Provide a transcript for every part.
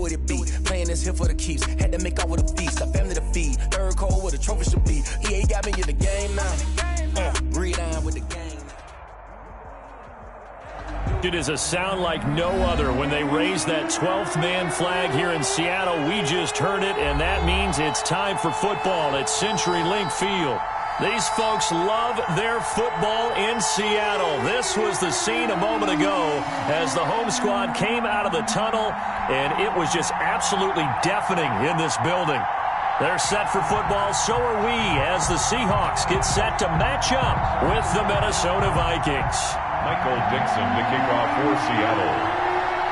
what it be. Playing this here for the keeps. Had to make out with a feast. A family to feed. Third cold where the trophy should be. EA got me in the game now. Read on with the game. It is a sound like no other when they raise that 12th man flag here in Seattle. We just heard it, and that means it's time for football at CenturyLink Field. These folks love their football in Seattle. This was the scene a moment ago as the home squad came out of the tunnel, and it was just absolutely deafening in this building. They're set for football, so are we, as the Seahawks get set to match up with the Minnesota Vikings. Michael Dixon to kick off for Seattle.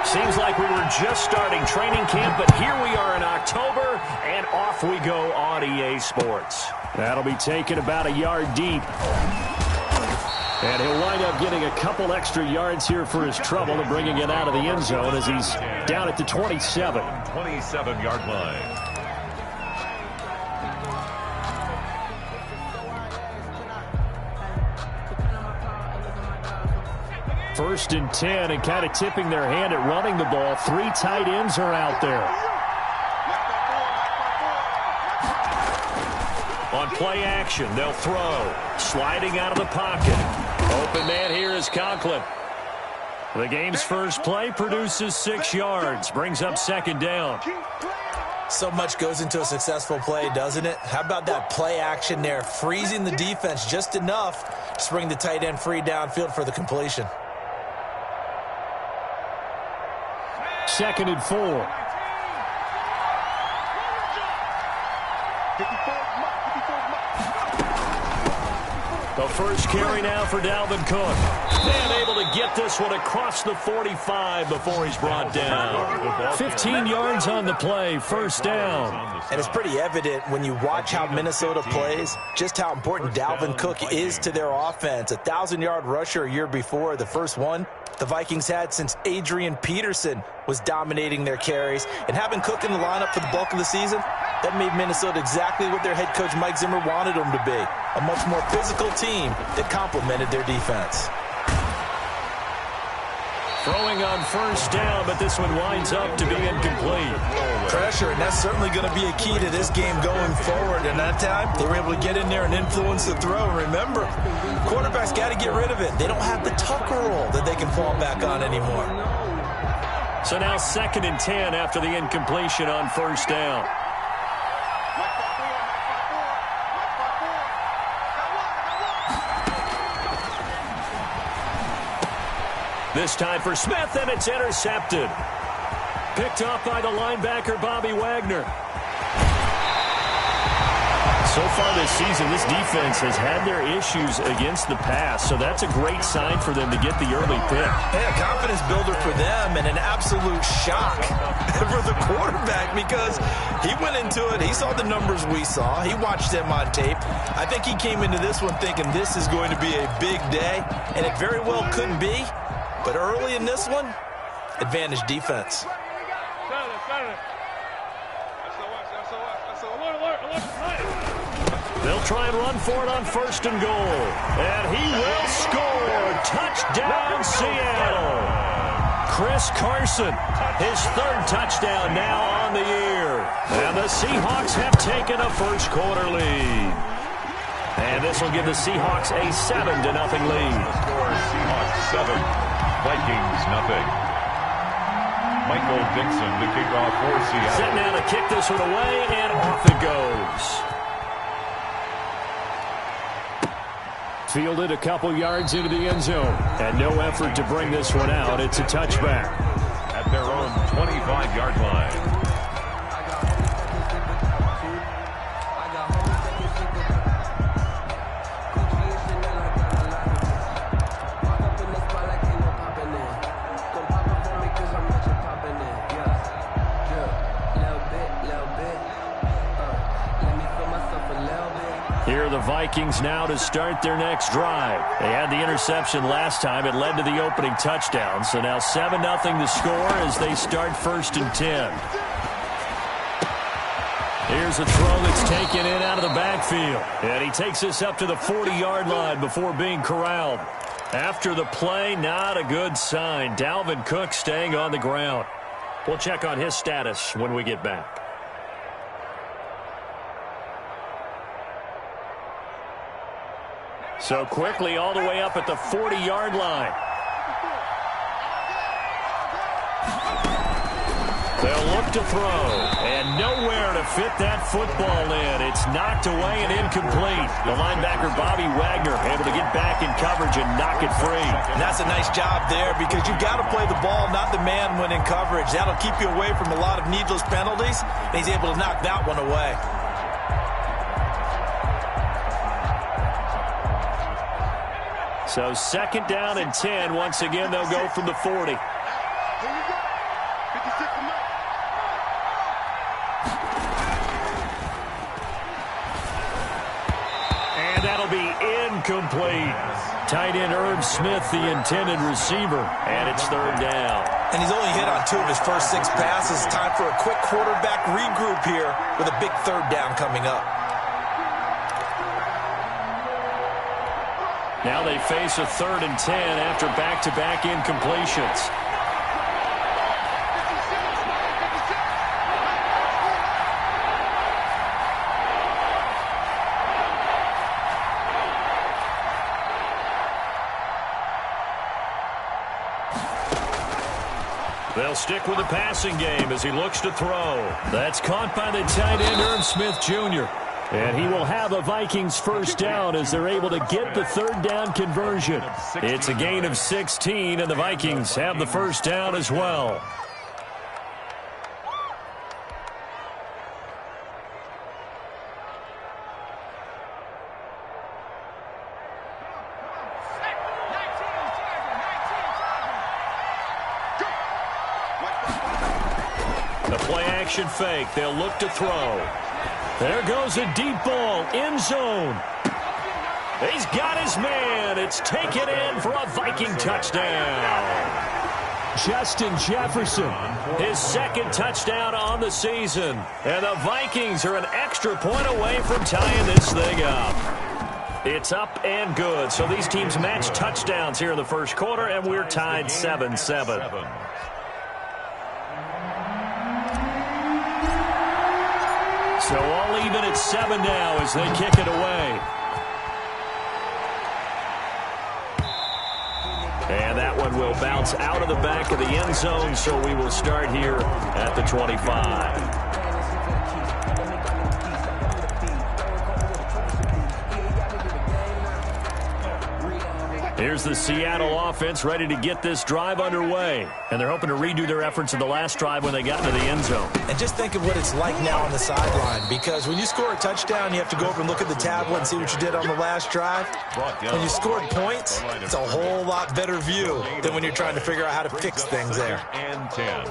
Seems like we were just starting training camp, but here we are in October, and off we go on EA Sports. That'll be taken about a yard deep. And he'll wind up getting a couple extra yards here for his trouble and bringing it out of the end zone as he's down at the 27. 27-yard line. First and 10, and kind of tipping their hand at running the ball. 3 tight ends are out there. On play action, they'll throw. Sliding out of the pocket. Open man here is Conklin. The game's first play produces 6 yards. Brings up second down. So much goes into a successful play, doesn't it? How about that play action there? Freezing the defense just enough to bring the tight end free downfield for the completion. Second and 4. The first carry now for Dalvin Cook. And able to get this one across the 45 before he's brought down. 15 yards on the play, first down. And it's pretty evident when you watch how Minnesota plays, just how important Dalvin Cook is to their offense. 1,000-yard rusher a year before, the first one the Vikings had since Adrian Peterson was dominating their carries. And having Cook in the lineup for the bulk of the season, that made Minnesota exactly what their head coach Mike Zimmer wanted them to be. A much more physical team that complemented their defense. Throwing on first down, but this one winds up to be incomplete. Pressure, and that's certainly going to be a key to this game going forward. And that time, they were able to get in there and influence the throw. Remember, quarterbacks got to get rid of it. They don't have the Tucker roll that they can fall back on anymore. So now second and 10 after the incompletion on first down. This time for Smith, and it's intercepted. Picked off by the linebacker, Bobby Wagner. So far this season, this defense has had their issues against the pass, so that's a great sign for them to get the early pick. Yeah, confidence builder for them and an absolute shock for the quarterback because he went into it. He saw the numbers we saw. He watched them on tape. I think he came into this one thinking this is going to be a big day, and it very well could be. But early in this one, advantage defense. They'll try and run for it on first and goal. And he will score. Touchdown, Seattle. Chris Carson, his third touchdown now on the year. And the Seahawks have taken a first quarter lead. And this will give the Seahawks a 7-0 lead. Seahawks 7, Vikings nothing. Michael Dixon to kick off for Seattle. Set now to kick this one away, and off it goes. Fielded a couple yards into the end zone. And no effort to bring this one out. It's a touchback. At their own 25-yard line. Here are the Vikings now to start their next drive. They had the interception last time. It led to the opening touchdown. So now 7-0 the score as they start first and 10. Here's a throw that's taken in out of the backfield. And he takes this up to the 40-yard line before being corralled. After the play, not a good sign. Dalvin Cook staying on the ground. We'll check on his status when we get back. So quickly all the way up at the 40-yard line. They'll look to throw, and nowhere to fit that football in. It's knocked away and incomplete. The linebacker, Bobby Wagner, able to get back in coverage and knock it free. And that's a nice job there because you've got to play the ball, not the man when in coverage. That'll keep you away from a lot of needless penalties, and he's able to knock that one away. So 2nd down and 10. Once again, they'll go from the 40. And that'll be incomplete. Tight end Irv Smith, the intended receiver, and it's 3rd down. And he's only hit on 2 of his first 6 passes. Time for a quick quarterback regroup here with a big 3rd down coming up. Now they face a 3rd and 10 after back-to-back incompletions. They'll stick with the passing game as he looks to throw. That's caught by the tight end, Irv Smith Jr. And he will have a Vikings 1st down as they're able to get the 3rd down conversion. It's a gain of 16, and the Vikings have the 1st down as well. The play-action fake. They'll look to throw. There goes a deep ball, end zone. He's got his man. It's taken in for a Viking touchdown. Justin Jefferson, his 2nd touchdown on the season. And the Vikings are an extra point away from tying this thing up. It's up and good. So these teams match touchdowns here in the 1st quarter, and we're tied 7-7. So all even at 7 now as they kick it away. And that one will bounce out of the back of the end zone, so we will start here at the 25. Here's the Seattle offense ready to get this drive underway. And they're hoping to redo their efforts in the last drive when they got into the end zone. And just think of what it's like now on the sideline, because when you score a touchdown, you have to go over and look at the tablet and see what you did on the last drive. When you scored points, it's a whole lot better view than when you're trying to figure out how to fix things there. And 10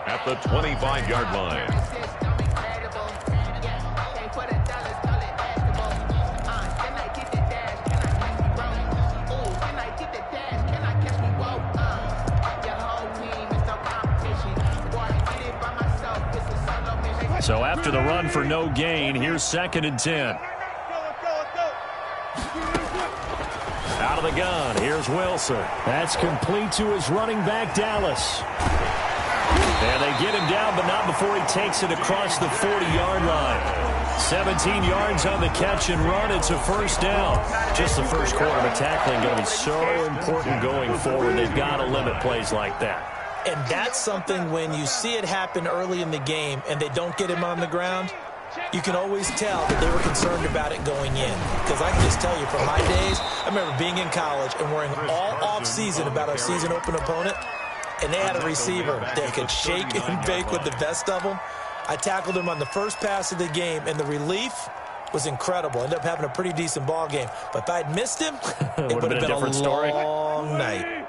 at the 25-yard line. So after the run for no gain, here's 2nd and 10. Out of the gun, here's Wilson. That's complete to his running back, Dallas. And they get him down, but not before he takes it across the 40-yard line. 17 yards on the catch and run. It's a 1st down. Just the 1st quarter of tackling going to be so important going forward. They've got to limit plays like that. And that's something when you see it happen early in the game and they don't get him on the ground, you can always tell that they were concerned about it going in. Because I can just tell you from my days, I remember being in college and worrying all off-season about our season open opponent, and they had a receiver that could shake and bake with the best of them. I tackled him on the first pass of the game, and the relief was incredible. Ended up having a pretty decent ball game. But if I'd missed him, it would have been a long night.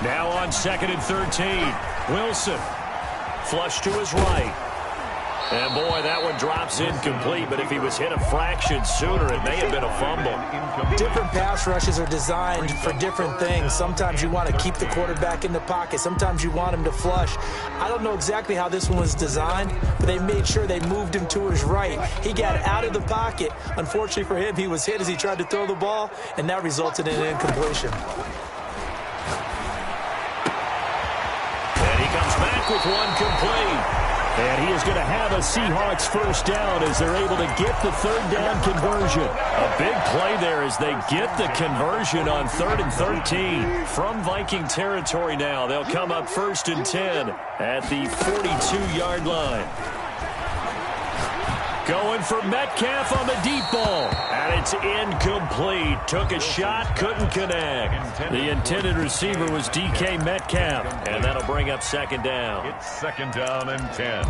Now on 2nd and 13, Wilson. Flush to his right. And, boy, that one drops incomplete, but if he was hit a fraction sooner, it may have been a fumble. Different pass rushes are designed for different things. Sometimes you want to keep the quarterback in the pocket. Sometimes you want him to flush. I don't know exactly how this one was designed, but they made sure they moved him to his right. He got out of the pocket. Unfortunately for him, he was hit as he tried to throw the ball, and that resulted in an incompletion. And he comes back with one complete. And he is going to have a Seahawks first down as they're able to get the third down conversion. A big play there as they get the conversion on 3rd and 13. From Viking territory now, they'll come up 1st and 10 at the 42-yard line. Going for Metcalf on the deep ball. And it's incomplete. Took a shot, couldn't connect. The intended receiver was DK Metcalf. And that'll bring up 2nd down. It's 2nd down and 10.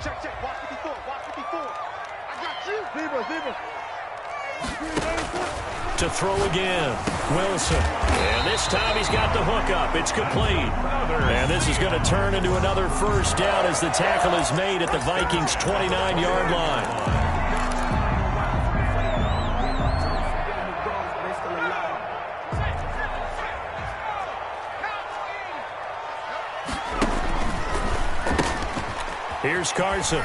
Check. Watch me before. I got you. Zebra. To throw again. Wilson. And this time he's got the hook up. It's complete. And this is going to turn into another first down as the tackle is made at the Vikings' 29-yard line. Here's Carson.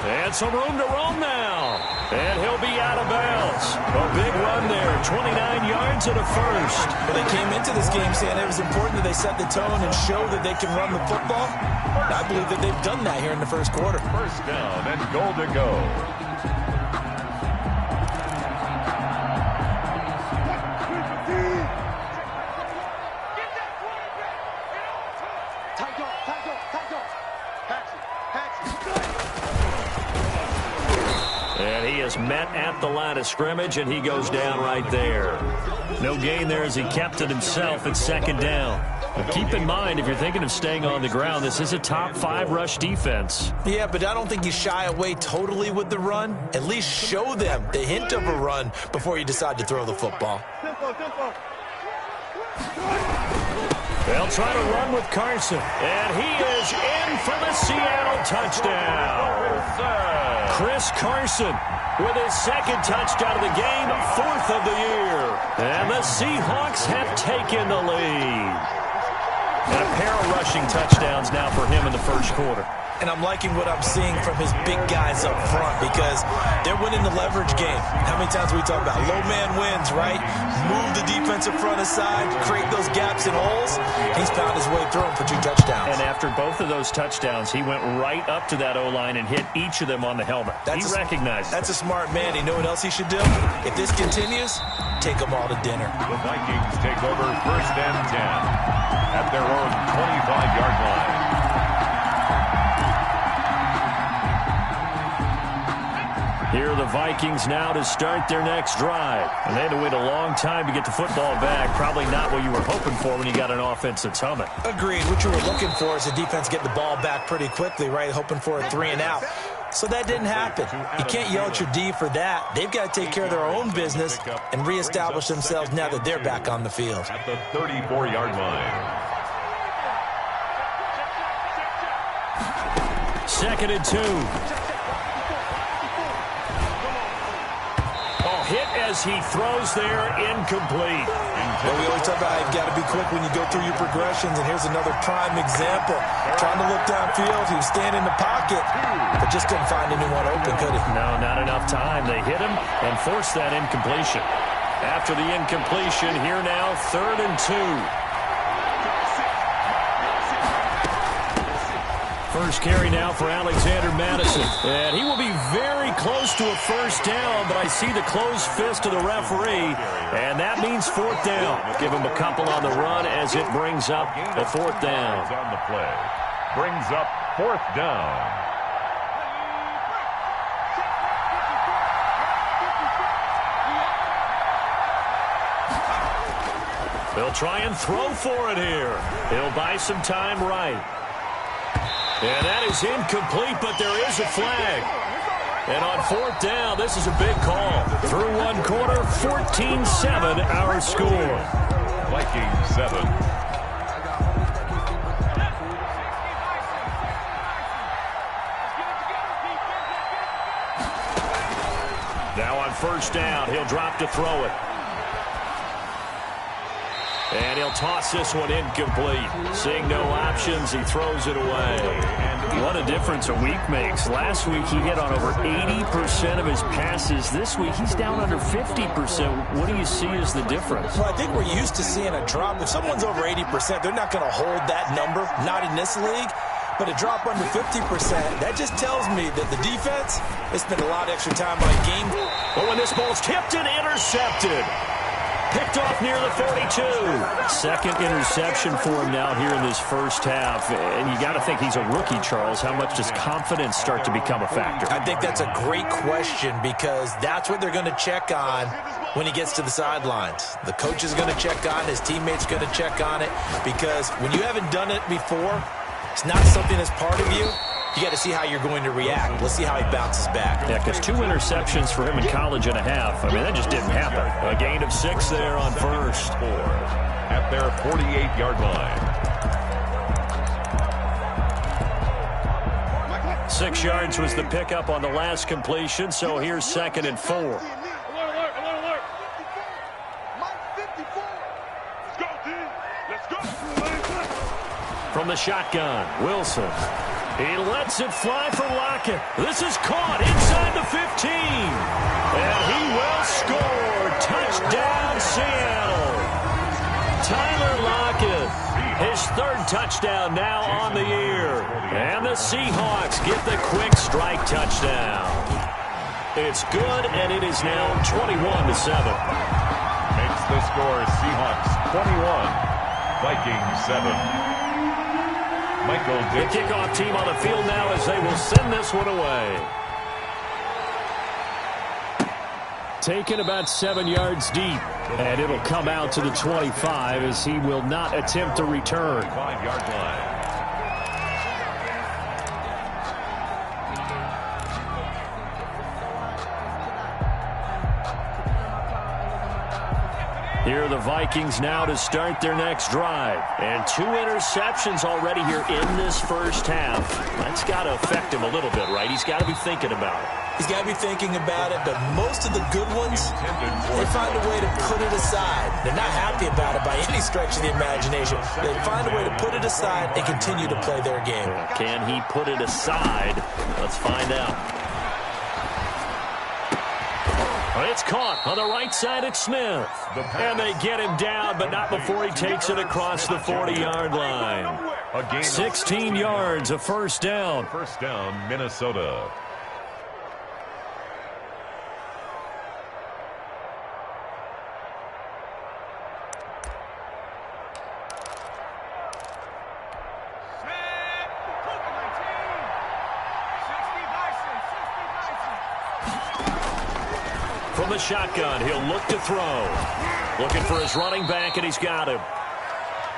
And some room to roam now. And he'll be out of bounds. A big run there, 29 yards and a first. Well, they came into this game saying it was important that they set the tone and show that they can run the football. And I believe that they've done that here in the first quarter. First down and goal to go. And he is met at the line of scrimmage, and he goes down right there. No gain there as he kept it himself at 2nd down. But keep in mind, if you're thinking of staying on the ground, this is a top 5 rush defense. Yeah, but I don't think you shy away totally with the run. At least show them the hint of a run before you decide to throw the football. They'll try to run with Carson. And he is in for the Seattle touchdown. Chris Carson with his 2nd touchdown of the game, 4th of the year. And the Seahawks have taken the lead. And a pair of rushing touchdowns now for him in the first quarter. And I'm liking what I'm seeing from his big guys up front because they're winning the leverage game. How many times we talk about low man wins, right? Move the defensive front aside, create those gaps and holes. He's found his way through them for 2 touchdowns. And after both of those touchdowns, he went right up to that O-line and hit each of them on the helmet. He recognized it. That's a smart man. You know what else he should do? If this continues, take them all to dinner. The Vikings take over 1st and 10 at their own 25-yard line. Here are the Vikings now to start their next drive. And they had to wait a long time to get the football back. Probably not what you were hoping for when you got an offense that's humming. Agreed. What you were looking for is the defense get the ball back pretty quickly, right? Hoping for a 3 and out. So that didn't happen. You can't yell at your D for that. They've got to take care of their own business and reestablish themselves now that they're back on the field. At the 34-yard line. 2nd and 2. Hit as he throws there, incomplete. Well, we always talk about how you've got to be quick when you go through your progressions, and here's another prime example. Trying to look downfield, he was standing in the pocket, but just couldn't find anyone open, could he? No, not enough time. They hit him and forced that incompletion. After the incompletion, here now, 3rd and 2. First carry now for Alexander Madison. And he will be very close to a first down, but I see the closed fist of the referee, and that means 4th down. Give him a couple on the run as it brings up the 4th down. On the play. Brings up 4th down. They'll try and throw for it here. He'll buy some time right. And that is incomplete, but there is a flag. And on 4th down, this is a big call. Through one quarter, 14-7 our score. Vikings 7, Now on first down, he'll drop to throw it. And he'll toss this one incomplete. Seeing no options, he throws it away. What a difference a week makes. Last week, he hit on over 80% of his passes. This week, he's down under 50%. What do you see as the difference? Well, I think we're used to seeing a drop. If someone's over 80%, they're not going to hold that number, not in this league. But a drop under 50%, that just tells me that the defense has spent a lot of extra time on game. But when this ball's tipped and intercepted. Picked off near the 42. Second interception for him now here in this first half. And you got to think he's a rookie, Charles. How much does confidence start to become a factor? I think that's a great question because that's what they're going to check on when he gets to the sidelines. The coach is going to check on it. His teammates are going to check on it because when you haven't done it before, it's not something that's part of you. You got to see how you're going to react. Let's see how he bounces back. Yeah, because 2 interceptions for him in college and a half. I mean, that just didn't happen. A gain of 6 there on first. At their 48-yard line. 6 yards was the pickup on the last completion, so here's 2nd and 4. Alert. Mike 54. Let's go, D. Let's go. From the shotgun, Wilson. He lets it fly for Lockett. This is caught inside the 15. And he will score. Touchdown, Seattle. Tyler Lockett, his 3rd touchdown now on the year. And the Seahawks get the quick strike touchdown. It's good, and it is now 21-7. Makes the score Seahawks 21, Vikings 7. Michael The Dixon. kickoff team on the field now as they will send this one away. Taken about 7 yards deep. And it'll come out to the 25 as he will not attempt to return. 5-yard line. Here are the Vikings now to start their next drive. And 2 interceptions already here in this first half. That's got to affect him a little bit, right? He's got to be thinking about it. He's got to be thinking about it, but most of the good ones, they find a way to put it aside. They're not happy about it by any stretch of the imagination. They find a way to put it aside and continue to play their game. Can he put it aside? Let's find out. It's caught on the right side at Smith. And they get him down, but not before he takes it across the 40-yard line. 16 yards, a first down. First down, Minnesota. From the shotgun, he'll look to throw. Looking for his running back, and he's got him.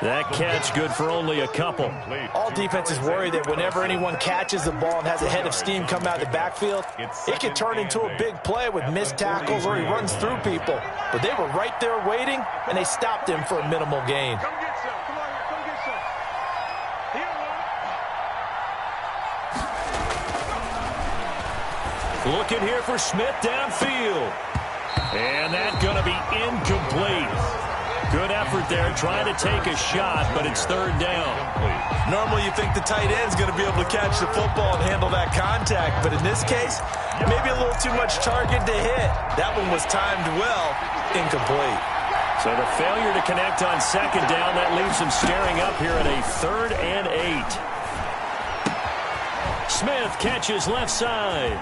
That catch good for only a couple. All defenses worry that whenever anyone catches the ball and has a head of steam come out of the backfield, it can turn into a big play with missed tackles or he runs through people. But they were right there waiting, and they stopped him for a minimal gain. Come get some. Come on here. Come get some. Here, Looking here for Smith downfield. And that's going to be incomplete. Good effort there, trying to take a shot, but it's 3rd down. Normally you think the tight end's going to be able to catch the football and handle that contact, but in this case, maybe a little too much target to hit. That one was timed well, incomplete. So the failure to connect on 2nd down, that leaves him staring up here at a 3rd and 8. Smith catches left side.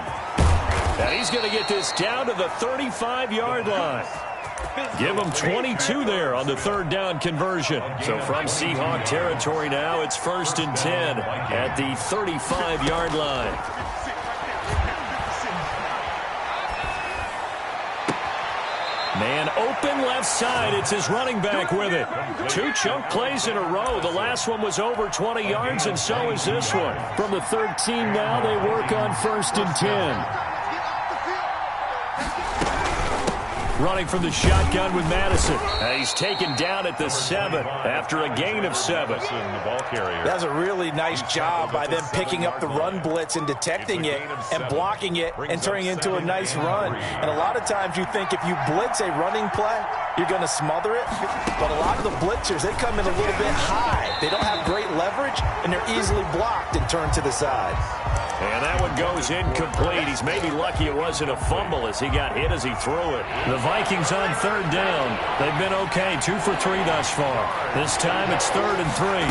And he's going to get this down to the 35-yard line. Give him 22 there on the 3rd down conversion. So from Seahawk territory now, it's 1st and 10 at the 35-yard line. Man open left side. It's his running back with it. 2 chunk plays in a row. The last one was over 20 yards, and so is this one. From the 13 now, they work on 1st and 10. running from the shotgun with Madison. He's taken down at the 7 after a gain of 7. That's a really nice job by them picking up the run blitz and detecting it and blocking it and turning it into a nice run. And a lot of times you think if you blitz a running play, you're going to smother it. But a lot of the blitzers, they come in a little bit high. They don't have great leverage, and they're easily blocked and turned to the side. And that one goes incomplete. He's maybe lucky it wasn't a fumble as he got hit as he threw it. The Vikings on 3rd down. They've been okay, 2 for 3 thus far. This time it's 3rd and 3.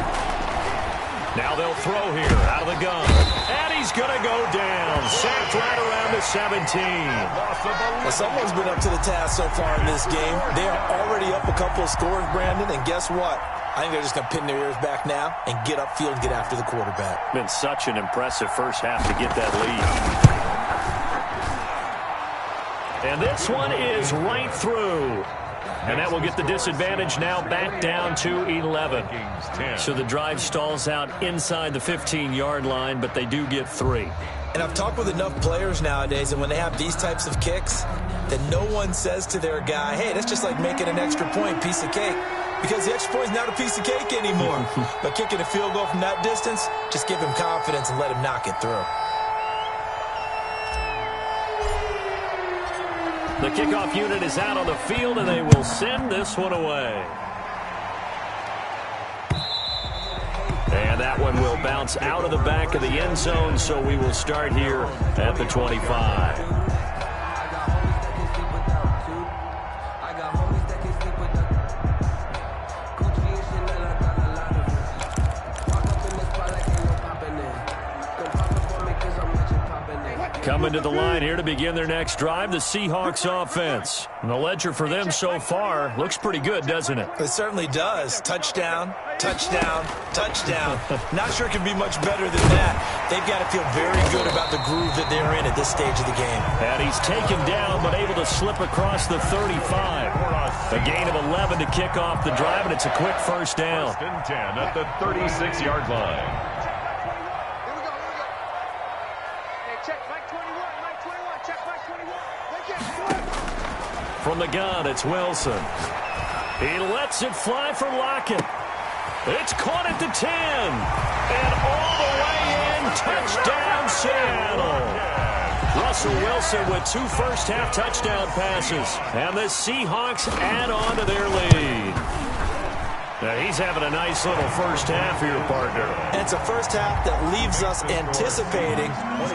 Now they'll throw here out of the gun. And he's going to go down. Sacked right around the 17. Well, someone's been up to the task so far in this game. They are already up a couple of scores, Brandon, and guess what? I think they're just going to pin their ears back now and get upfield and get after the quarterback. Been such an impressive first half to get that lead. And this one is right through. And that will get the disadvantage now back down to 11. So the drive stalls out inside the 15-yard line, but they do get 3. And I've talked with enough players nowadays, and when they have these types of kicks, that no one says to their guy, hey, that's just like making an extra point, piece of cake. Because the extra point is not a piece of cake anymore. But kicking a field goal from that distance, just give him confidence and let him knock it through. The kickoff unit is out on the field, and they will send this one away. And that one will bounce out of the back of the end zone, so we will start here at the 25. Coming to the line here to begin their next drive, the Seahawks offense. And the ledger for them so far looks pretty good, doesn't it? It certainly does. Touchdown, touchdown, touchdown. Not sure it can be much better than that. They've got to feel very good about the groove that they're in at this stage of the game. And he's taken down but able to slip across the 35. A gain of 11 to kick off the drive, and it's a quick first down. 10 at the 36-yard line. From the gun, it's Wilson. He lets it fly for Lockett. It's caught at the 10. And all the way in, touchdown Seattle. Russell Wilson with 2 first-half touchdown passes. And the Seahawks add on to their lead. Now, he's having a nice little first half here, partner. And it's a first half that leaves us anticipating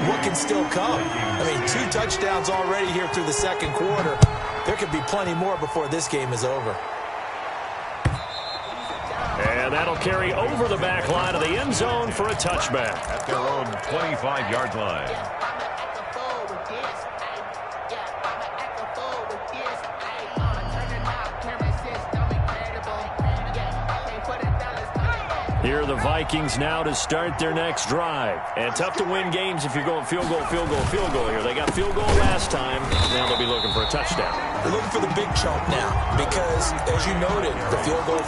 what can still come. I mean, 2 touchdowns already here through the second quarter. There could be plenty more before this game is over. And that'll carry over the back line of the end zone for a touchback. At their own 25-yard line. Here are the Vikings now to start their next drive. And tough to win games if you're going field goal, field goal, field goal here. They got field goal last time. Now they'll be looking for a touchdown. They're looking for the big chunk now because, as you noted, the field goal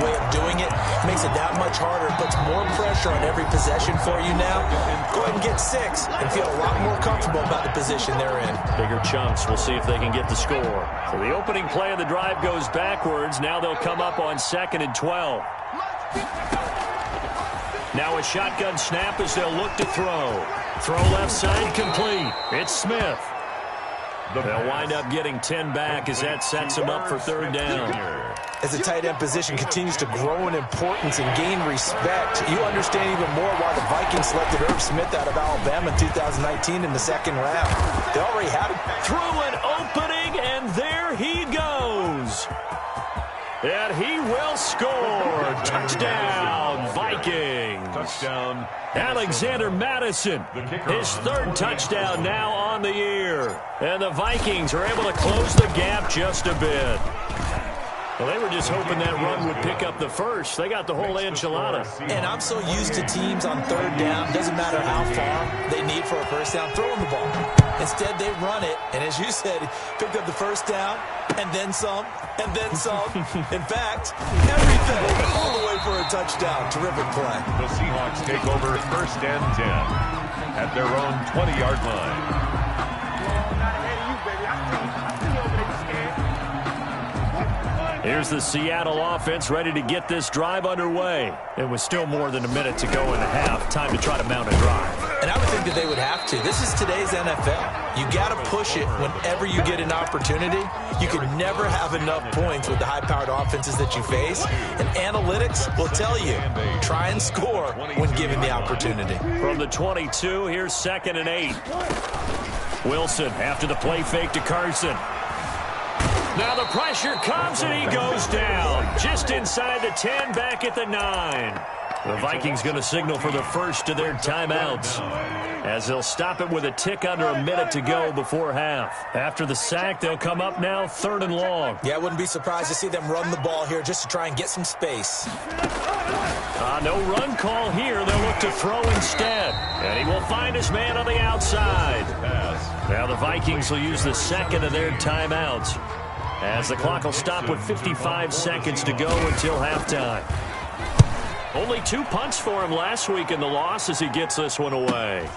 way of doing it makes it that much harder. It puts more pressure on every possession for you now. Go ahead and get 6 and feel a lot more comfortable about the position they're in. Bigger chunks. We'll see if they can get the score. So the opening play of the drive goes backwards. Now they'll come up on 2nd and 12. Now a shotgun snap as they'll look to throw. Throw left side complete. It's Smith. They'll wind up getting 10 back as that sets them up for 3rd down. As the tight end position continues to grow in importance and gain respect, you understand even more why the Vikings selected Irv Smith out of Alabama in 2019 in the 2nd round. They already had him. Through an opening, and there he goes. And he will score. Touchdown, Vikings. Touchdown. Alexander Madison, his 3rd touchdown now on the year. And the Vikings are able to close the gap just a bit. Well, they were just hoping that run would pick up the first. They got the whole enchilada. And I'm so used to teams on 3rd down, doesn't matter how far they need for a first down, throwing the ball. Instead, they run it, and as you said, picked up the first down, and then some, and then some. In fact, everything all the way for a touchdown. Terrific play. The Seahawks take over 1st and 10 at their own 20-yard line. Here's the Seattle offense ready to get this drive underway. It was still more than a minute to go in the half. Time to try to mount a drive. And I would think that they would have to. This is today's NFL. You got to push it whenever you get an opportunity. You can never have enough points with the high-powered offenses that you face. And analytics will tell you, try and score when given the opportunity. From the 22, here's 2nd and 8. Wilson after the play fake to Carson. Now the pressure comes and he goes down. Just inside the 10, back at the 9. The Vikings going to signal for the first of their timeouts, as they'll stop it with a tick under a minute to go before half. After the sack, they'll come up now 3rd and long. Yeah, I wouldn't be surprised to see them run the ball here just to try and get some space. No run call here. They'll look to throw instead. And he will find his man on the outside. Now the Vikings will use the second of their timeouts, as the clock will stop with 55 seconds to go until halftime. Only 2 punts for him last week in the loss as he gets this one away.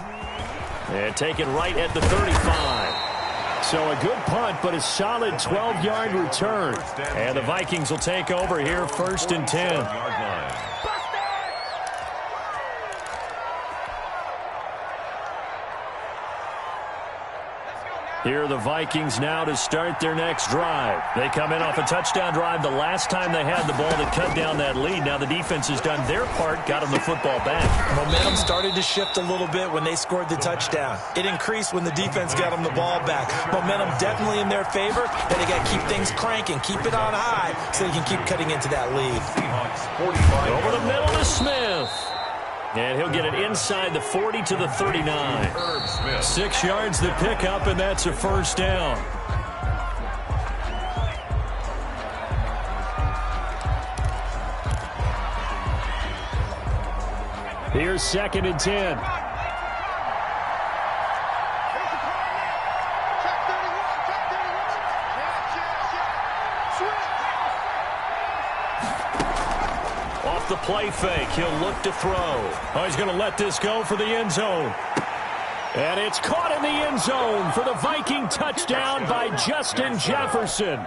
And taken right at the 35. So a good punt, but a solid 12-yard return. And the Vikings will take over here 1st and 10. Here are the Vikings now to start their next drive. They come in off a touchdown drive the last time they had the ball that cut down that lead. Now the defense has done their part, got them the football back. Momentum started to shift a little bit when they scored the touchdown. It increased when the defense got them the ball back. Momentum definitely in their favor, and they got to keep things cranking, keep it on high so they can keep cutting into that lead. Over the middle to Smith. And he'll get it inside the 40 to the 39. 6 yards the pickup, and that's a first down. Here's 2nd and 10. The play fake. He'll look to throw. Oh, he's going to let this go for the end zone. And it's caught in the end zone for the Viking touchdown by Justin Jefferson.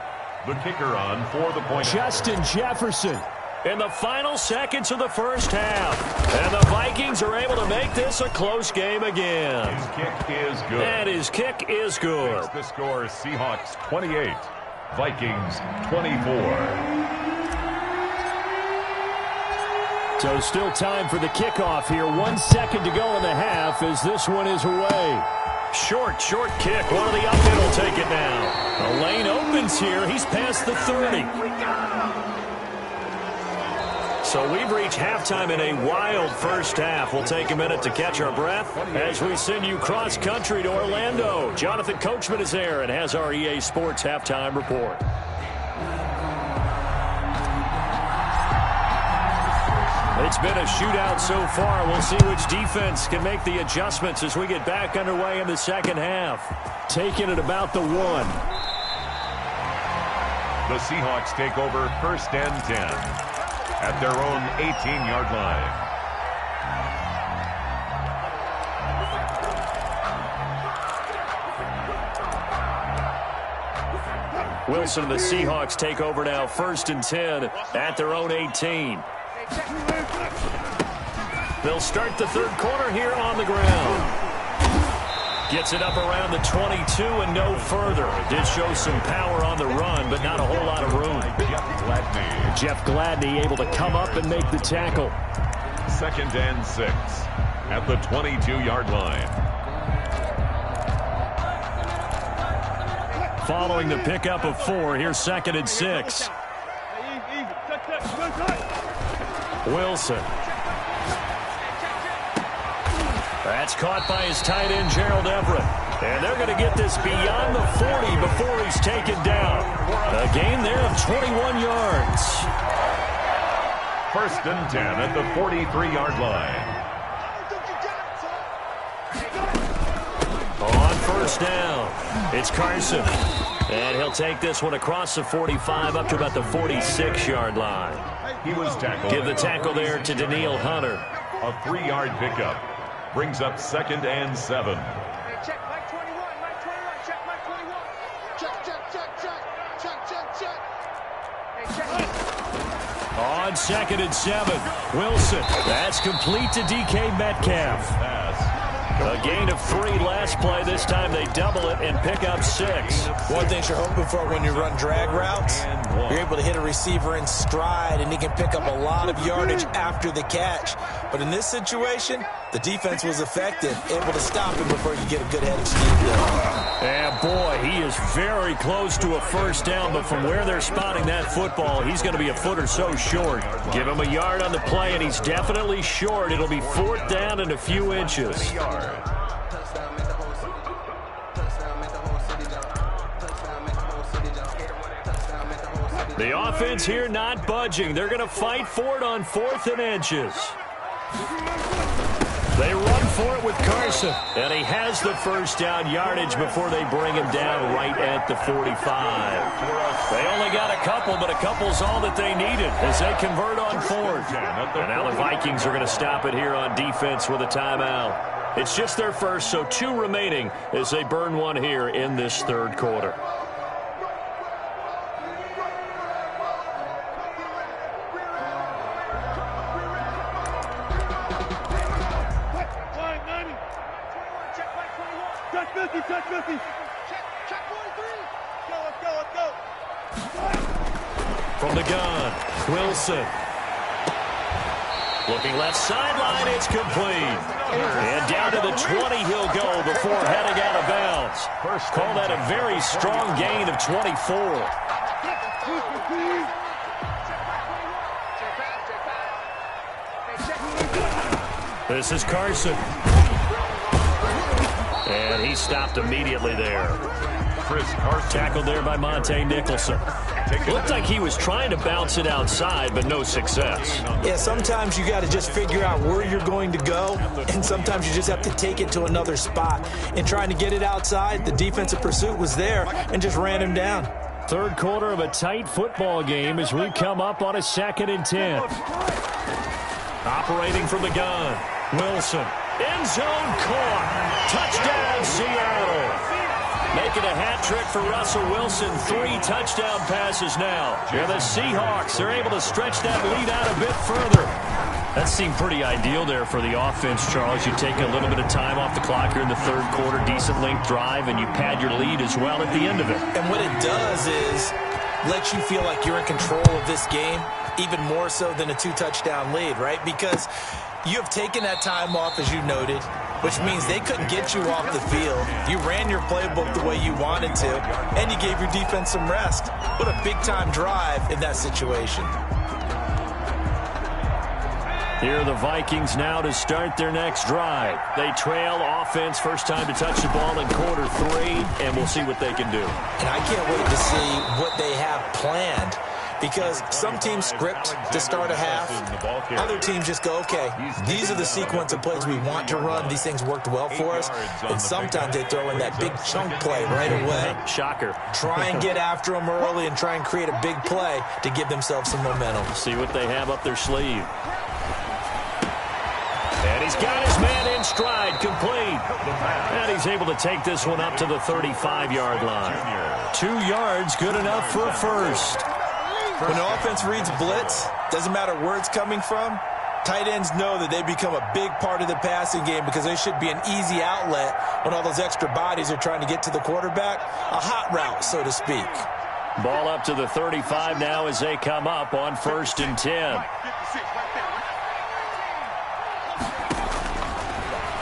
The kicker on for the point. Justin Jefferson in the final seconds of the first half. And the Vikings are able to make this a close game again. His kick is good. And his kick is good. Makes the score Seahawks 28, Vikings 24. So still time for the kickoff here. 1 second to go in the half as this one is away. Short kick. One of the upfield will take it now. The lane opens here. He's past the 30. So we've reached halftime in a wild first half. We'll take a minute to catch our breath as we send you cross country to Orlando. Jonathan Coachman is there and has our EA Sports halftime report. It's been a shootout so far. We'll see which defense can make the adjustments as we get back underway in the second half. Taking it about the 1. The Seahawks take over 1st and 10 at their own 18-yard line. Wilson and the Seahawks take over now 1st and 10 at their own 18. They'll start the 3rd quarter here on the ground. Gets it up around the 22 and no further. Did show some power on the run, but not a whole lot of room. Jeff Gladney able to come up and make the tackle. 2nd and 6 at the 22-yard line. Following the pickup of 4, here's 2nd and 6. Wilson. That's caught by his tight end, Gerald Everett. And they're going to get this beyond the 40 before he's taken down. A gain there of 21 yards. 1st and 10 at the 43-yard line. On 1st down, it's Carson. And he'll take this one across the 45 up to about the 46-yard line. He was tackled. Give the tackle there to Daniil Hunter. A 3-yard pickup brings up 2nd and 7. Check, Mike 21, Mike 21, check, Mike 21. Check. on 2nd and 7. Wilson, that's complete to DK Metcalf. A gain of 3 last play. This time they double it and pick up 6. One thing you're hoping for when you run drag routes, you're able to hit a receiver in stride, and he can pick up a lot of yardage after the catch. But in this situation, the defense was effective, able to stop him before you get a good head of steam there. And boy, he is very close to a first down, but from where they're spotting that football, he's going to be a foot or so short. Give him a yard on the play, and he's definitely short. It'll be 4th down and a few inches. The offense here not budging. They're going to fight for it on 4th and inches. They run for it with Carson, and he has the first down yardage before they bring him down right at the 45. They only got a couple, but a couple's all that they needed as they convert on 4th. And now the Vikings are going to stop it here on defense with a timeout. It's just their first, so 2 remaining as they burn one here in this 3rd quarter. Check 50. Check 43. Let's go. From the gun, Wilson. Looking left sideline, it's complete. And down to the 20 he'll go before heading out of bounds. Call that a very strong gain of 24. This is Carson. And he stopped immediately there. Tackled there by Monte Nicholson. Looked like he was trying to bounce it outside, but no success. Yeah, sometimes you got to just figure out where you're going to go, and sometimes you just have to take it to another spot. In trying to get it outside, the defensive pursuit was there and just ran him down. 3rd quarter of a tight football game as we come up on a 2nd and 10. Operating from the gun, Wilson. End zone caught. Touchdown, Seattle. Making a hat trick for Russell Wilson. 3 touchdown passes now. And the Seahawks are able to stretch that lead out a bit further. That seemed pretty ideal there for the offense, Charles. You take a little bit of time off the clock here in the 3rd quarter, decent length drive, and you pad your lead as well at the end of it. And what it does is let you feel like you're in control of this game, even more so than a 2-touchdown lead, right? Because you have taken that time off, as you noted, which means they couldn't get you off the field. You ran your playbook the way you wanted to, and you gave your defense some rest. What a big-time drive in that situation. Here are the Vikings now to start their next drive. They trail offense, first time to touch the ball in quarter 3, and we'll see what they can do. And I can't wait to see what they have planned, because some teams script to start a half. Other teams just go, okay, these are the sequence of plays we want to run. These things worked well for us. And sometimes they throw in that big chunk play right away. Shocker. Try and get after them early and try and create a big play to give themselves some momentum. See what they have up their sleeve. And he's got his man in stride, complete. And he's able to take this one up to the 35-yard line. 2 yards, good enough for a first. When the offense reads blitz, doesn't matter where it's coming from, tight ends know that they become a big part of the passing game because they should be an easy outlet when all those extra bodies are trying to get to the quarterback. A hot route, so to speak. Ball up to the 35 now as they come up on 1st and 10.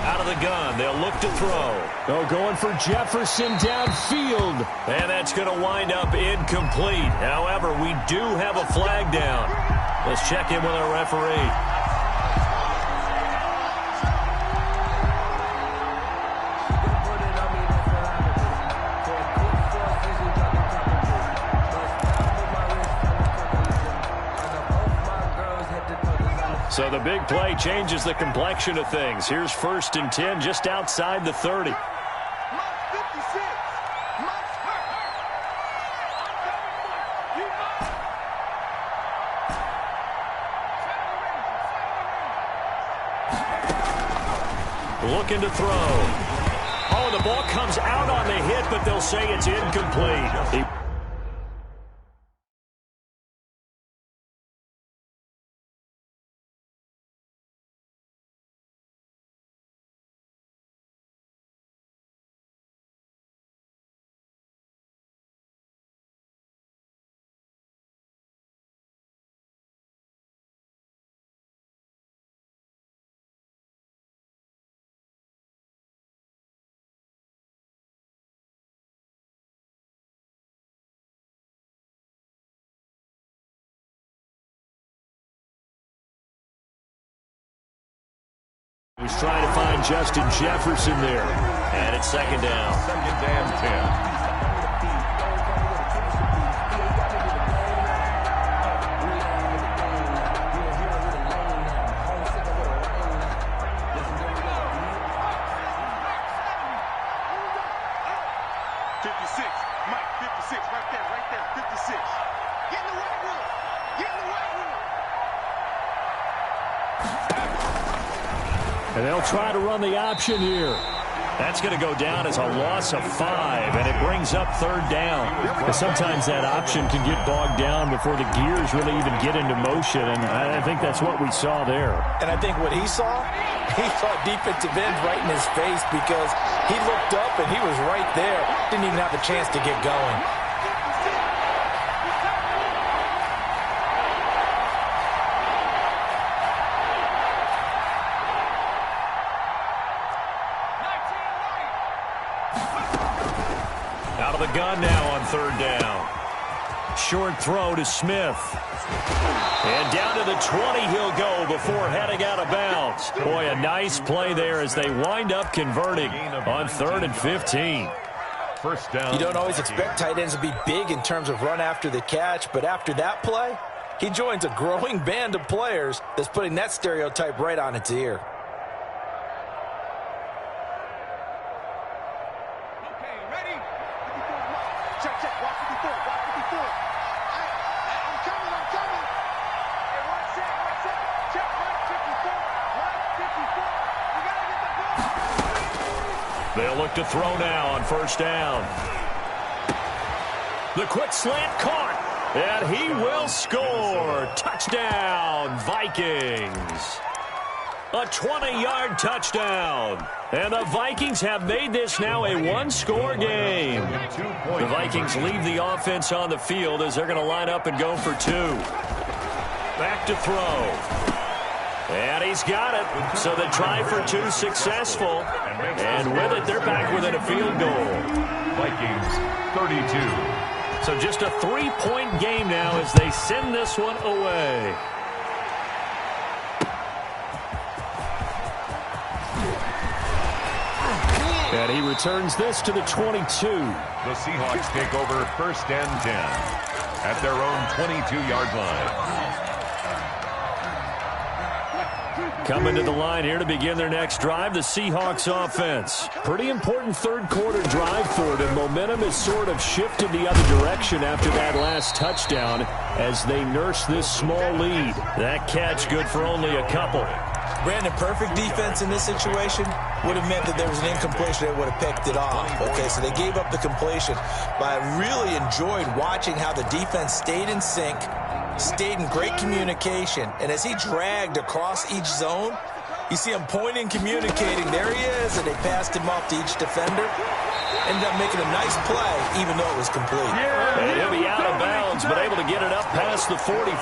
Out of the gun, they'll look to throw. Oh, going for Jefferson downfield. And that's going to wind up incomplete. However, we do have a flag down. Let's check in with our referee. So the big play changes the complexion of things. Here's 1st and 10 just outside the 30. Looking to throw. Oh, the ball comes out on the hit, but they'll say it's incomplete. He's trying to find Justin Jefferson there. And it's second down. Second and 10. And they'll try to run the option here. That's going to go down as a loss of 5, and it brings up third down. Sometimes that option can get bogged down before the gears really even get into motion, and I think that's what we saw there. And I think what he saw defensive end right in his face because he looked up and he was right there. Didn't even have a chance to get going. Out of the gun now on third down. Short throw to Smith. And down to the 20 he'll go before heading out of bounds. Boy, a nice play there as they wind up converting on 3rd and 15. First down. You don't always expect tight ends to be big in terms of run after the catch, but after that play, he joins a growing band of players that's putting that stereotype right on its ear. They'll look to throw now on first down. The quick slant caught, and he will score. Touchdown, Vikings. A 20-yard touchdown. And the Vikings have made this now a one-score game. The Vikings leave the offense on the field as they're going to line up and go for 2. Back to throw. And he's got it. So the try for 2 successful. And with it, they're back within a field goal. Vikings 32. So just a 3-point game now as they send this one away. And he returns this to the 22. The Seahawks take over first and 10 at their own 22-yard line. Coming to the line here to begin their next drive, the Seahawks offense. Pretty important third-quarter drive for them. Momentum has sort of shifted the other direction after that last touchdown as they nurse this small lead. That catch good for only a couple. Brandon, perfect defense in this situation would have meant that there was an incompletion that would have picked it off. Okay, so they gave up the completion. But I really enjoyed watching how the defense stayed in sync, stayed in great communication. And as he dragged across each zone, you see him pointing, communicating. There he is, and they passed him off to each defender. Ended up making a nice play, even though it was complete. And he'll be out of bounds, but able to get it up past the 45.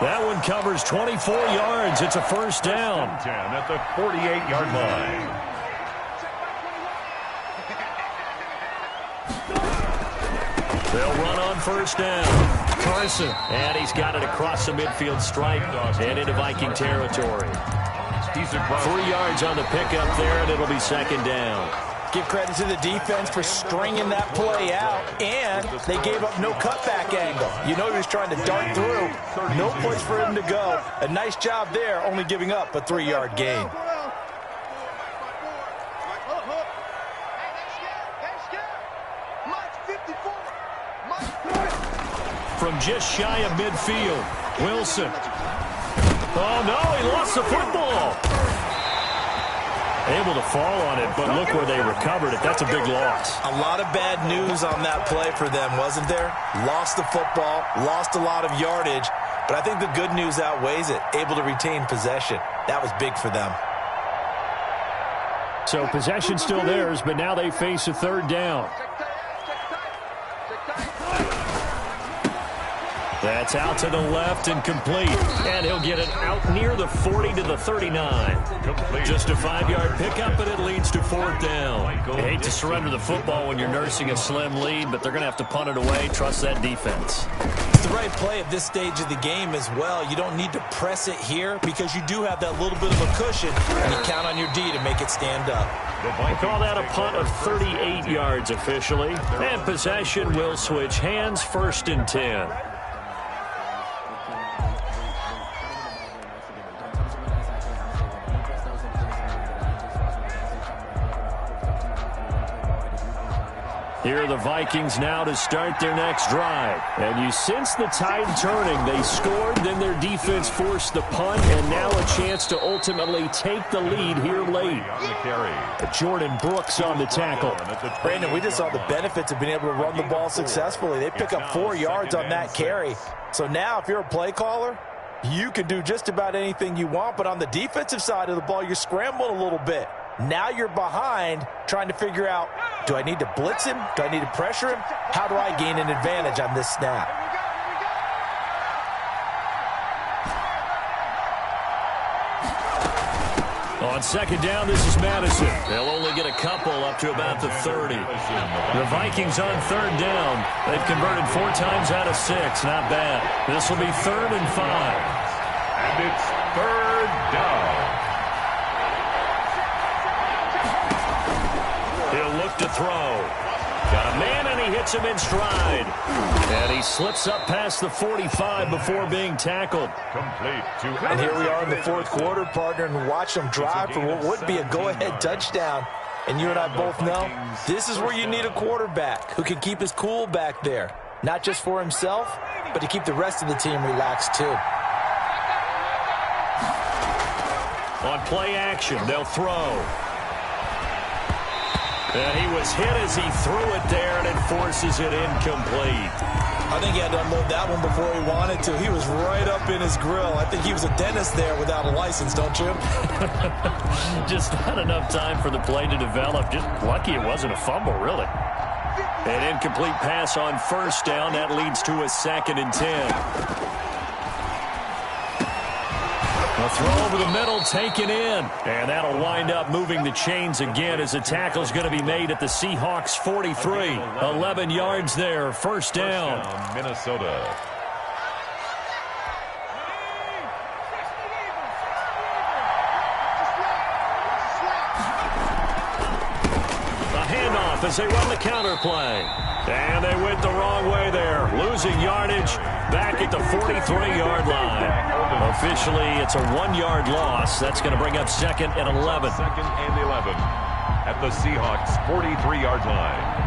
That one covers 24 yards. It's a first down. 10 at the 48-yard line. They'll run on first down. Carson. And he's got it across the midfield stripe and into Viking territory. 3 yards on the pickup there, and it'll be second down. Give credit to the defense for stringing that play out, and they gave up no cutback angle. You know he was trying to dart through. No place for him to go. A nice job there, only giving up a 3-yard gain. From just shy of midfield, Wilson. Oh, no, he lost the football. Able to fall on it, but look where they recovered it. That's a big loss. A lot of bad news on that play for them, wasn't there? Lost the football, lost a lot of yardage, but I think the good news outweighs it. Able to retain possession. That was big for them. So possession still theirs, but now they face a third down. That's out to the left and complete. And he'll get it out near the 40 to the 39. Just a 5-yard pickup, and it leads to 4th down. You hate to surrender the football when you're nursing a slim lead, but they're going to have to punt it away. Trust that defense. It's the right play at this stage of the game as well. You don't need to press it here because you do have that little bit of a cushion, and you count on your D to make it stand up. We'll call that a punt of 38 yards officially. And possession will switch hands, 1st and 10. Here are the Vikings now to start their next drive. And you sense the tide turning. They scored, then their defense forced the punt, and now a chance to ultimately take the lead here late. Jordan Brooks on the tackle. Brandon, we just saw the benefits of being able to run the ball successfully. They pick up 4 yards on that carry. So now if you're a play caller, you can do just about anything you want. But on the defensive side of the ball, you're scrambling a little bit. Now you're behind trying to figure out, do I need to blitz him? Do I need to pressure him? How do I gain an advantage on this snap? On 2nd down, this is Madison. They'll only get a couple up to about the 30. The Vikings on 3rd down. They've converted 4 times out of 6. Not bad. This will be 3rd and 5. And it's 3rd down. He'll look to throw. Got a man, and he hits him in stride. And he slips up past the 45 before being tackled. And here we are in the 4th quarter, partner, and watch them drive for what would be a go-ahead touchdown. And you and I both know this is where you need a quarterback who can keep his cool back there. Not just for himself, but to keep the rest of the team relaxed too. On play action, they'll throw. And he was hit as he threw it there, and it forces it incomplete. I think he had to unload that one before he wanted to. He was right up in his grill. I think he was a dentist there without a license, don't you? Just not enough time for the play to develop. Just lucky it wasn't a fumble, really. An incomplete pass on 1st down. That leads to a 2nd and 10. A throw over the middle, taken in. And that'll wind up moving the chains again as the tackle is going to be made at the Seahawks 43. 11 yards there, 1st down. Minnesota. A handoff as they run the counter play. And they went the wrong way there, losing yardage back at the 43-yard line. Officially, it's a 1-yard loss. That's going to bring up 2nd and 11. 2nd and 11 at the Seahawks 43-yard line.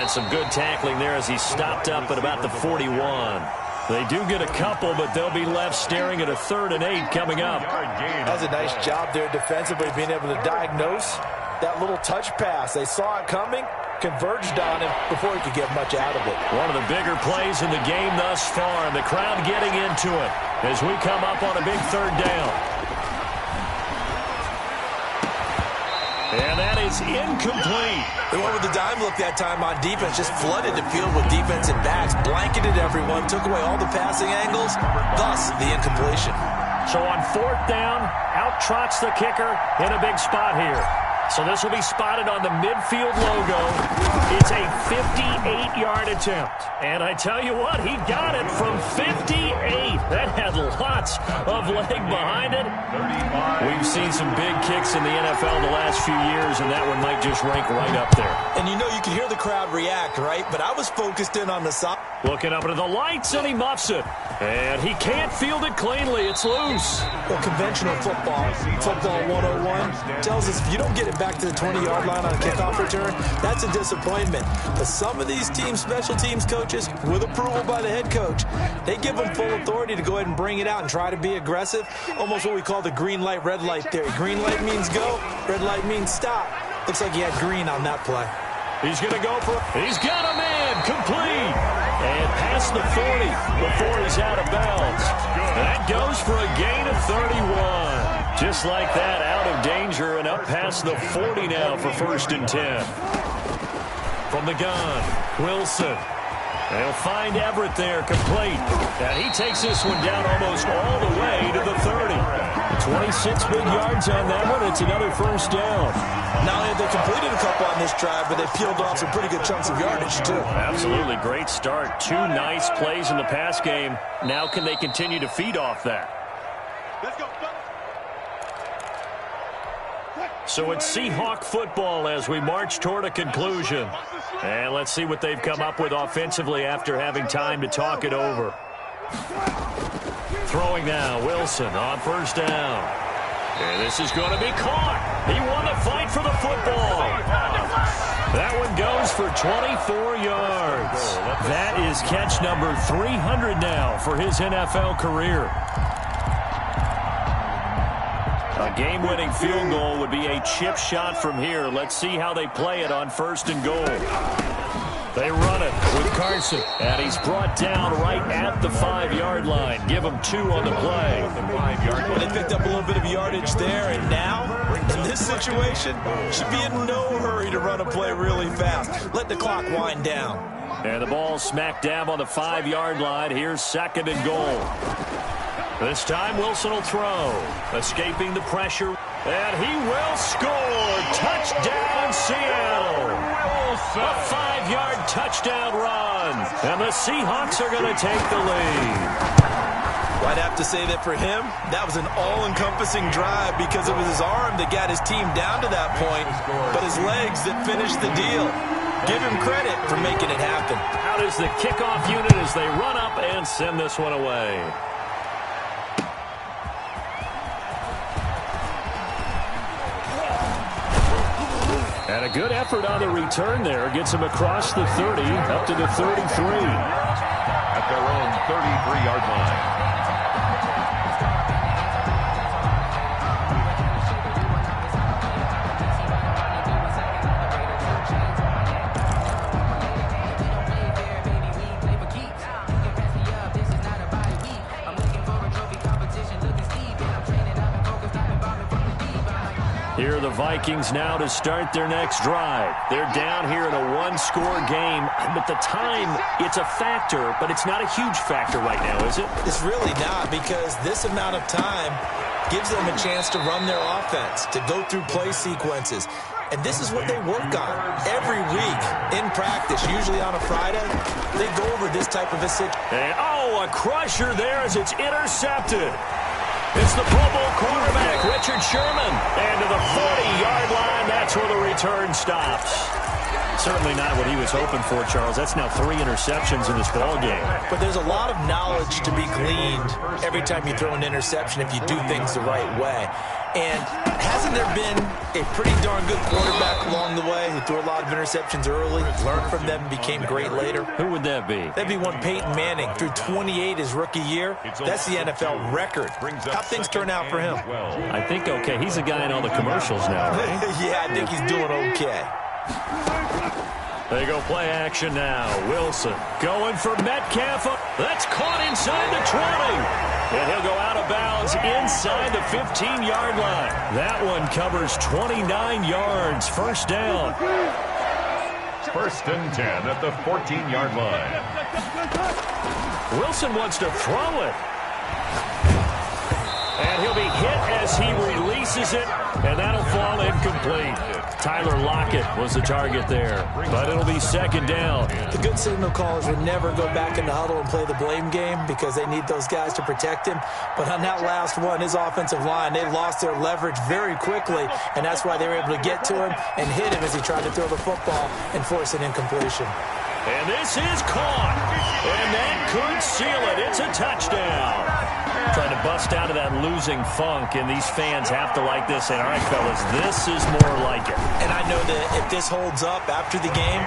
Some good tackling there as he stopped up at about the 41. They do get a couple, but they'll be left staring at a 3rd and 8 coming up. That's a nice job there defensively, being able to diagnose that little touch pass. They saw it coming, converged on him before he could get much out of it. One of the bigger plays in the game thus far, and the crowd getting into it as we come up on a big 3rd down. And that is incomplete. The one with the dime look that time on defense just flooded the field with defensive backs, blanketed everyone, took away all the passing angles, thus the incompletion. So on 4th down, out trots the kicker in a big spot here. So this will be spotted on the midfield logo. It's a 58-yard attempt. And I tell you what, he got it from 58. That had lots of leg behind it. We've seen some big kicks in the NFL the last few years, and that one might just rank right up there. And you know you can hear the crowd react, right? But I was focused in on the side. Looking up into the lights, and he muffs it. And he can't field it cleanly. It's loose. Well, conventional football 101, tells us if you don't get it back to the 20-yard line on a kickoff return, that's a disappointment. But some of these teams, special teams coaches, with approval by the head coach, they give them full authority to go ahead and bring it out and try to be aggressive. Almost what we call the green light, red light theory. Green light means go, red light means stop. Looks like he had green on that play. He's going to go for it. He's got a man. Complete. And past the 40 before he's out of bounds. That goes for a gain of 31. Just like that, out of danger and up past the 40 now for 1st and 10. From the gun, Wilson. They'll find Everett there, complete. And he takes this one down almost all the way to the 30. 26 big yards on that one. It's another 1st down. Not only have they completed a couple on this drive, but they peeled off some pretty good chunks of yardage, too. Absolutely great start. 2 nice plays in the pass game. Now can they continue to feed off that? Let's go. So it's Seahawk football as we march toward a conclusion. And let's see what they've come up with offensively after having time to talk it over. Throwing now, Wilson on 1st down. And this is going to be caught. He won the fight for the football. That one goes for 24 yards. That is catch number 300 now for his NFL career. A game-winning field goal would be a chip shot from here. Let's see how they play it on 1st and goal. They run it with Carson, and he's brought down right at the 5-yard line. Give him 2 on the play. Well, they picked up a little bit of yardage there, and now, in this situation, should be in no hurry to run a play really fast. Let the clock wind down. And the ball smack dab on the 5-yard line. Here's 2nd and goal. This time, Wilson will throw. Escaping the pressure. And he will score. Touchdown, Seattle. A 5-yard touchdown run. And the Seahawks are going to take the lead. Well, I'd have to say that for him, that was an all-encompassing drive because it was his arm that got his team down to that point, but his legs that finished the deal. Give him credit for making it happen. Out is the kickoff unit as they run up and send this one away. And a good effort on the return there. Gets him across the 30, up to the 33. At their own 33-yard line. Here are the Vikings now to start their next drive. They're down here in a 1-score game, but the time, it's a factor, but it's not a huge factor right now, is it? It's really not, because this amount of time gives them a chance to run their offense, to go through play sequences. And this is what they work on every week in practice, usually on a Friday. They go over this type of a situation. And, oh, a crusher there as it's intercepted. It's the Pro Bowl quarterback, Richard Sherman. And to the 40-yard line, that's where the return stops. Certainly not what he was hoping for, Charles. That's now 3 interceptions in this ball game. But there's a lot of knowledge to be gleaned every time you throw an interception if you do things the right way. And hasn't there been a pretty darn good quarterback along the way who threw a lot of interceptions early, learned from them, and became great later? Who would that be? That'd be one Peyton Manning. Threw 28 his rookie year. That's the NFL record. How things turn out for him? I think okay. He's a guy in all the commercials now, right? Yeah, I think he's doing okay. They go play action now. Wilson going for Metcalf. That's caught inside the 20. And he'll go out of bounds inside the 15-yard line. That one covers 29 yards. 1st down. 1st and 10 at the 14-yard line. Wilson wants to throw it. And he'll be hit as he releases it. And that'll fall incomplete. Tyler Lockett was the target there. But it'll be 2nd down. The good signal callers would never go back in the huddle and play the blame game because they need those guys to protect him. But on that last one, his offensive line, they lost their leverage very quickly. And that's why they were able to get to him and hit him as he tried to throw the football and force an incompletion. And this is caught. And that could seal it. It's a touchdown. Trying to bust out of that losing funk, and these fans have to like this. And, all right, fellas, this is more like it. And I know that if this holds up after the game,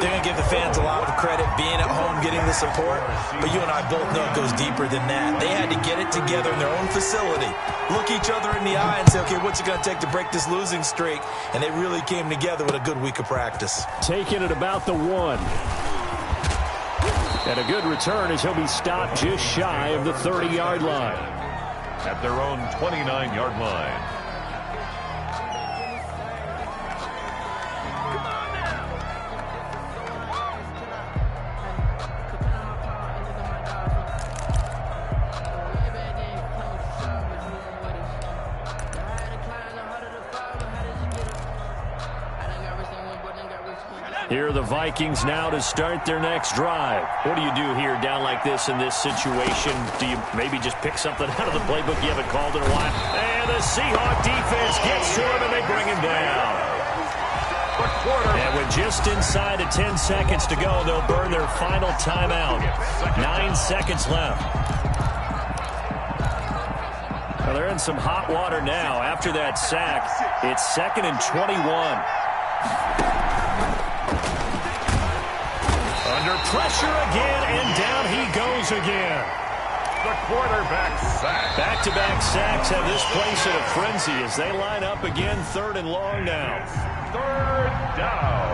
they're going to give the fans a lot of credit being at home, getting the support. But you and I both know it goes deeper than that. They had to get it together in their own facility, look each other in the eye and say, okay, what's it going to take to break this losing streak? And they really came together with a good week of practice. Taking it about the 1. And a good return as he'll be stopped just shy of the 30-yard line. At their own 29-yard line. Here are the Vikings now to start their next drive. What do you do here down like this in this situation? Do you maybe just pick something out of the playbook you haven't called in a while? And the Seahawks defense gets to him and they bring him down. And with just inside of 10 seconds to go, they'll burn their final timeout. 9 seconds left. Well, they're in some hot water now. After that sack, it's 2nd and 21. Under pressure again, and down he goes again. The quarterback sack. Back-to-back sacks have this place in a frenzy as they line up again, 3rd and long now. 3rd down.